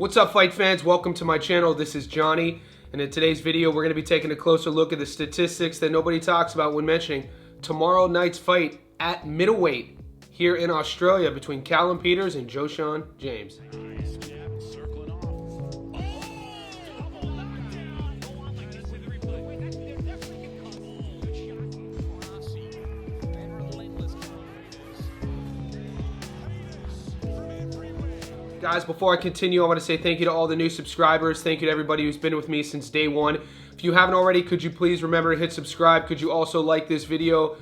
What's up, fight fans? Welcome to my channel. This is Johnny, and in today's video we're going to be taking a closer look at the statistics that nobody talks about when mentioning tomorrow night's fight at middleweight here in Australia between Callum Peters and Joeshon James. Guys, before I continue, I want to say thank you to all the new subscribers. Thank you to everybody who's been with me since day one. If you haven't already, could you please remember to hit subscribe? Could you also like this video?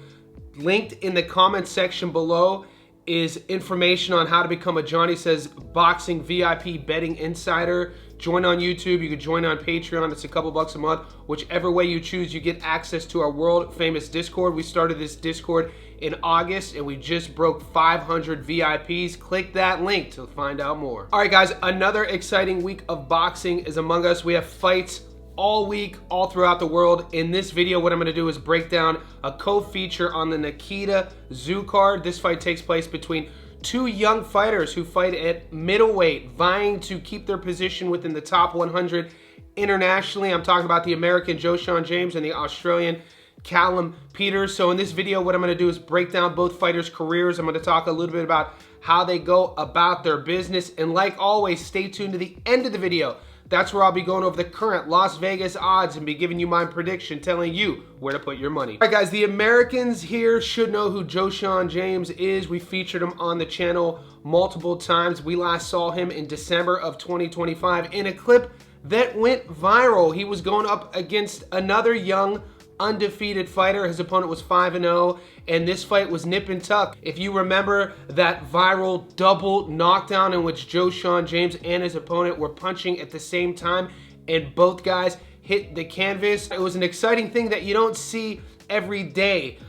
Linked in the comment section below is information on how to become a Johnny Says Boxing VIP betting insider. Join on YouTube. You can join on Patreon. It's a couple bucks a month. Whichever way you choose, you get access to our world famous Discord. We started this Discord in August and we just broke 500 VIPs. Click that link to find out more. All right, guys, another exciting week of boxing is among us. We have fights all week, all throughout the world. In this video, what I'm going to do is break down a co-feature on the Nikita Tszyu card. This fight takes place between two young fighters who fight at middleweight, vying to keep their position within the top 100 internationally. I'm talking about the American Joeshon James and the Australian Callum Peters. So in this video, what I'm going to do is break down both fighters' careers. I'm going to talk a little bit about how they go about their business. And like always, stay tuned to the end of the video. That's where I'll be going over the current Las Vegas odds and be giving you my prediction, telling you where to put your money. All right, guys, the Americans here should know who Joeshon James is. We featured him on the channel multiple times. We last saw him in December of 2025 in a clip that went viral. He was going up against another young undefeated fighter. His opponent was 5-0, and this fight was nip and tuck. If you remember that viral double knockdown in which Joeshon James and his opponent were punching at the same time and both guys hit the canvas, it was an exciting thing that you don't see every day.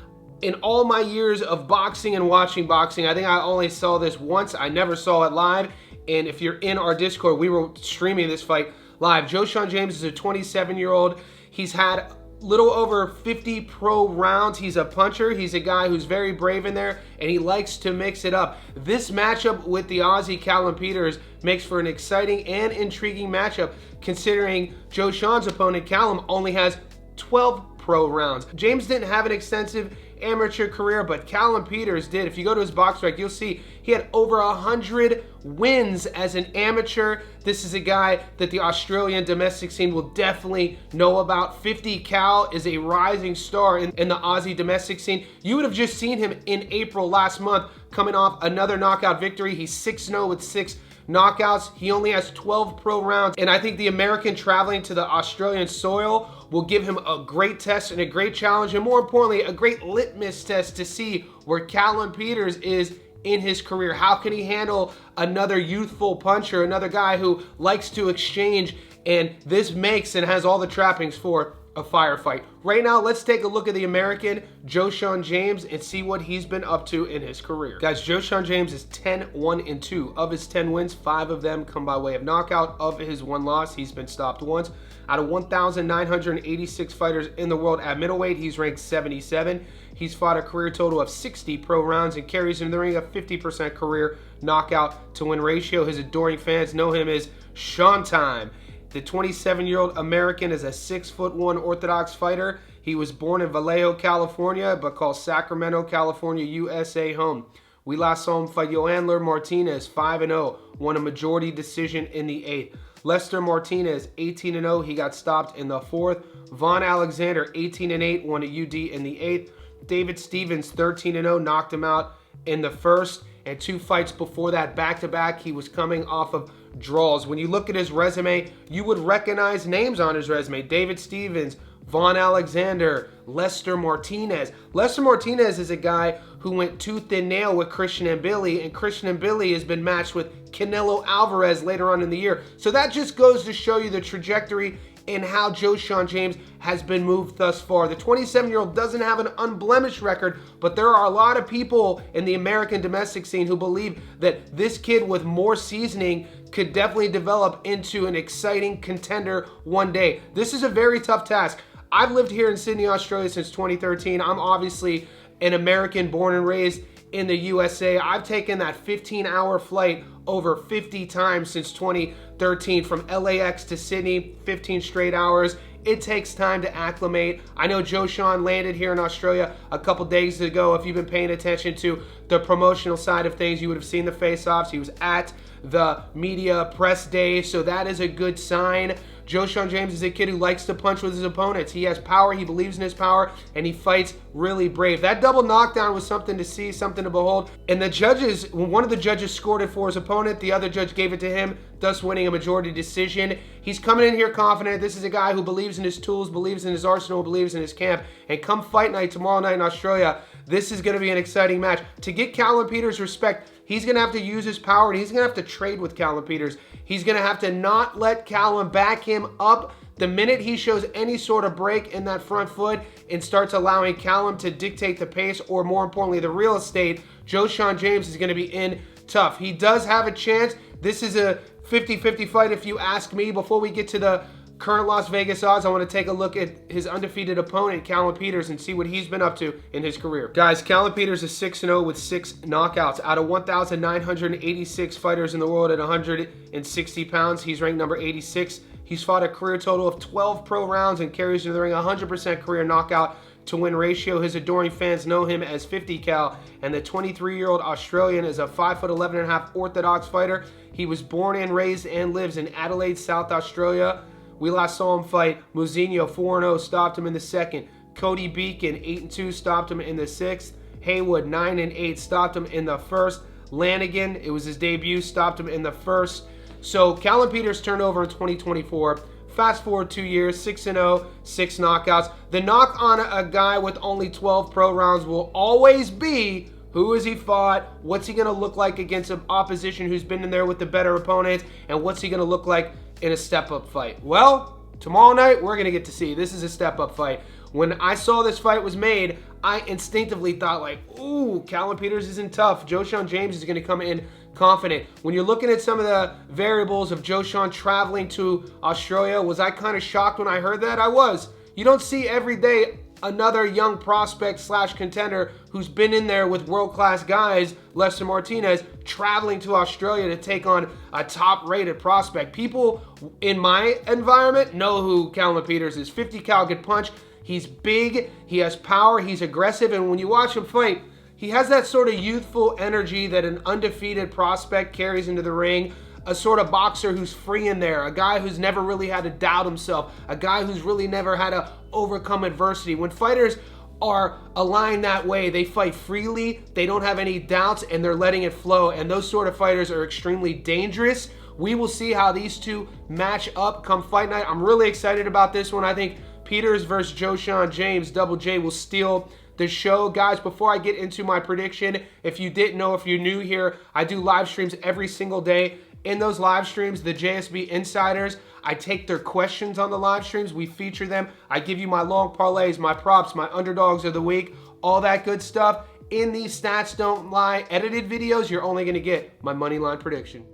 In all my years of boxing and watching boxing, I think I only saw this once. I never saw it live, and if you're in our Discord, we were streaming this fight live. Joeshon James is a 27-year-old. He's had little over 50 pro rounds. He's a puncher. He's a guy who's very brave in there, and he likes to mix it up. This matchup with the Aussie Callum Peters makes for an exciting and intriguing matchup, considering Joeshon's opponent, Callum, only has 12 pro rounds. James didn't have an extensive amateur career, but Callum Peters did. If you go to his box rec, you'll see he had over 100 wins as an amateur. This is a guy that the Australian domestic scene will definitely know about. 50 Cal is a rising star in the Aussie domestic scene. You would have just seen him in April last month coming off another knockout victory. He's 6-0 with 6 knockouts. He only has 12 pro rounds, and I think the American traveling to the Australian soil will give him a great test and a great challenge, and more importantly, a great litmus test to see where Callum Peters is in his career. How can he handle another youthful puncher, another guy who likes to exchange, and this makes and has all the trappings for a firefight. Right now, let's take a look at the American Joeshon James and see what he's been up to in his career. Guys, Joeshon James is 10-1-2. Of his 10 wins, 5 of them come by way of knockout. Of his 1 loss, he's been stopped once. Out of 1,986 fighters in the world at middleweight, he's ranked 77. He's fought a career total of 60 pro rounds and carries in the ring a 50% career knockout to win ratio. His adoring fans know him as Sean Time. The 27-year-old American is a 6'1" orthodox fighter. He was born in Vallejo, California, but calls Sacramento, California, USA home. We last saw him fight Yoandler Martinez, 5-0, won a majority decision in the 8th. Lester Martinez, 18-0, he got stopped in the 4th. Vaughn Alexander, 18-8, won a UD in the 8th. David Stevens, 13-0, knocked him out in the 1st. And 2 fights before that, back-to-back, he was coming off of draws. When you look at his resume, you would recognize names on his resume. David Stevens, Vaughn Alexander, Lester Martinez. Lester Martinez is a guy who went tooth and nail with Christian and Billy, and Christian and Billy has been matched with Canelo Alvarez later on in the year. So that just goes to show you the trajectory and how Joeshon James has been moved thus far. The 27-year-old doesn't have an unblemished record, but there are a lot of people in the American domestic scene who believe that this kid with more seasoning could definitely develop into an exciting contender one day. This is a very tough task. I've lived here in Sydney, Australia since 2013. I'm obviously an American born and raised in the USA. I've taken that 15-hour flight over 50 times since 2013 from LAX to Sydney, 15 straight hours. It takes time to acclimate. I know Joeshon landed here in Australia a couple days ago. If you've been paying attention to the promotional side of things, you would have seen the face-offs. He was at the media press day, so that is a good sign. Joeshon James is a kid who likes to punch with his opponents. He has power, he believes in his power, and he fights really brave. That double knockdown was something to see, something to behold. And the judges, one of the judges scored it for his opponent, the other judge gave it to him, thus winning a majority decision. He's coming in here confident. This is a guy who believes in his tools, believes in his arsenal, believes in his camp. And come fight night tomorrow night in Australia, this is going to be an exciting match. To get Callum Peters respect, he's going to have to use his power, and he's going to have to trade with Callum Peters. He's going to have to not let Callum back him up. The minute he shows any sort of break in that front foot and starts allowing Callum to dictate the pace, or more importantly, the real estate, Joeshon James is going to be in tough. He does have a chance. This is a 50-50 fight if you ask me. Before we get to the current Las Vegas odds, I want to take a look at his undefeated opponent, Callum Peters, and see what he's been up to in his career. Guys, Callum Peters is 6-0 with 6 knockouts. Out of 1,986 fighters in the world at 160 pounds, he's ranked number 86. He's fought a career total of 12 pro rounds and carries into the ring 100% career knockout to win ratio. His adoring fans know him as 50 Cal, and the 23-year-old Australian is a 5'11.5" orthodox fighter. He was born and raised and lives in Adelaide, South Australia. We last saw him fight Muzinho, 4-0, stopped him in the second. Cody Beacon, 8-2, stopped him in the sixth. Haywood, 9-8, stopped him in the first. Lanigan, it was his debut, stopped him in the first. So Callum Peters turned over in 2024. Fast forward 2 years, 6-0, 6 knockouts. The knock on a guy with only 12 pro rounds will always be, who has he fought? What's he going to look like against an opposition who's been in there with the better opponents? And what's he going to look like in a step-up fight? Well, tomorrow night, we're going to get to see. This is a step-up fight. When I saw this fight was made, I instinctively thought like, ooh, Callum Peters isn't tough. Joeshon James is going to come in confident. When you're looking at some of the variables of Joeshon traveling to Australia, was I kind of shocked when I heard that? I was. You don't see every day another young prospect slash contender who's been in there with world-class guys, Lester Martinez, traveling to Australia to take on a top-rated prospect. People in my environment know who Callum Peters is. 50 cal, good punch. He's big, he has power, he's aggressive, and when you watch him fight, he has that sort of youthful energy that an undefeated prospect carries into the ring. A sort of boxer who's free in there, a guy who's never really had to doubt himself, a guy who's really never had to overcome adversity. When fighters are aligned that way, they fight freely, they don't have any doubts, and they're letting it flow, and those sort of fighters are extremely dangerous. We will see how these two match up come fight night. I'm really excited about this one. I think Peters versus Joeshon James, Double J, will steal the show. Guys, before I get into my prediction, if you didn't know, if you're new here, I do live streams every single day. In those live streams, the JSB Insiders, I take their questions on the live streams. We feature them. I give you my long parlays, my props, my underdogs of the week, all that good stuff. In these Stats Don't Lie edited videos, you're only going to get my money line prediction.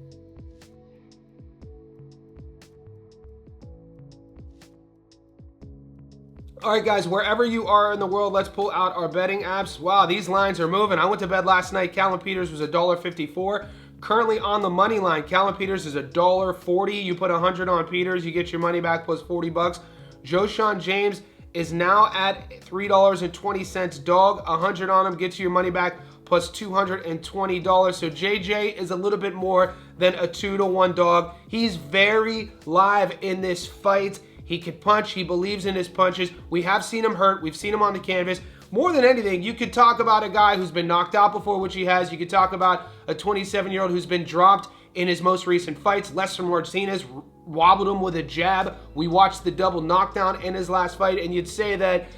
All right, guys, wherever you are in the world, let's pull out our betting apps. Wow, these lines are moving. I went to bed last night. Callum Peters was $1.54. Currently on the money line, Callum Peters is $1.40. You put 100 on Peters, you get your money back plus 40 bucks. Joeshon James is now at $3.20 dog. 100 on him gets you your money back plus $220. So JJ is a little bit more than a 2-to-1 dog. He's very live in this fight. He can punch. He believes in his punches. We have seen him hurt. We've seen him on the canvas. More than anything, you could talk about a guy who's been knocked out before, which he has. You could talk about a 27-year-old who's been dropped in his most recent fights. Lester Martinez wobbled him with a jab. We watched the double knockdown in his last fight, and you'd say that,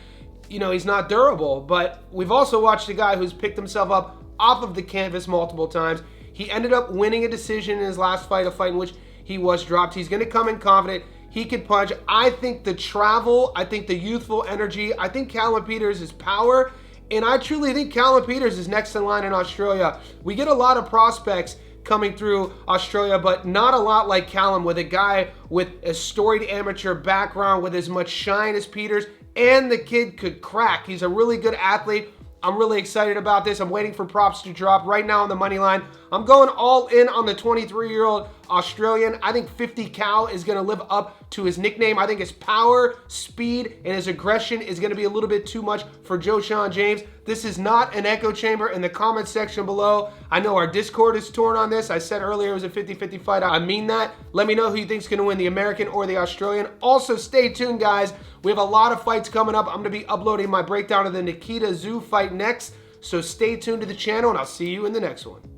you know, he's not durable. But we've also watched a guy who's picked himself up off of the canvas multiple times. He ended up winning a decision in his last fight, a fight in which he was dropped. He's going to come in confident. He can punch. I think the travel, I think the youthful energy, I think Callum Peters is power, and I truly think Callum Peters is next in line in Australia. We get a lot of prospects coming through Australia, but not a lot like Callum, with a guy with a storied amateur background, with as much shine as Peters, and the kid could crack. He's a really good athlete. I'm really excited about this. I'm waiting for props to drop right now on the money line. I'm going all in on the 23-year-old Australian. I think 50 Cal is going to live up to his nickname. I think his power, speed, and his aggression is going to be a little bit too much for Joeshon James. This is not an echo chamber. In the comments section below, I know our Discord is torn on this. I said earlier it was a 50-50 fight. I mean that. Let me know who you think is going to win, the American or the Australian. Also, stay tuned, guys. We have a lot of fights coming up. I'm going to be uploading my breakdown of the Nikita Tszyu fight next. So stay tuned to the channel, and I'll see you in the next one.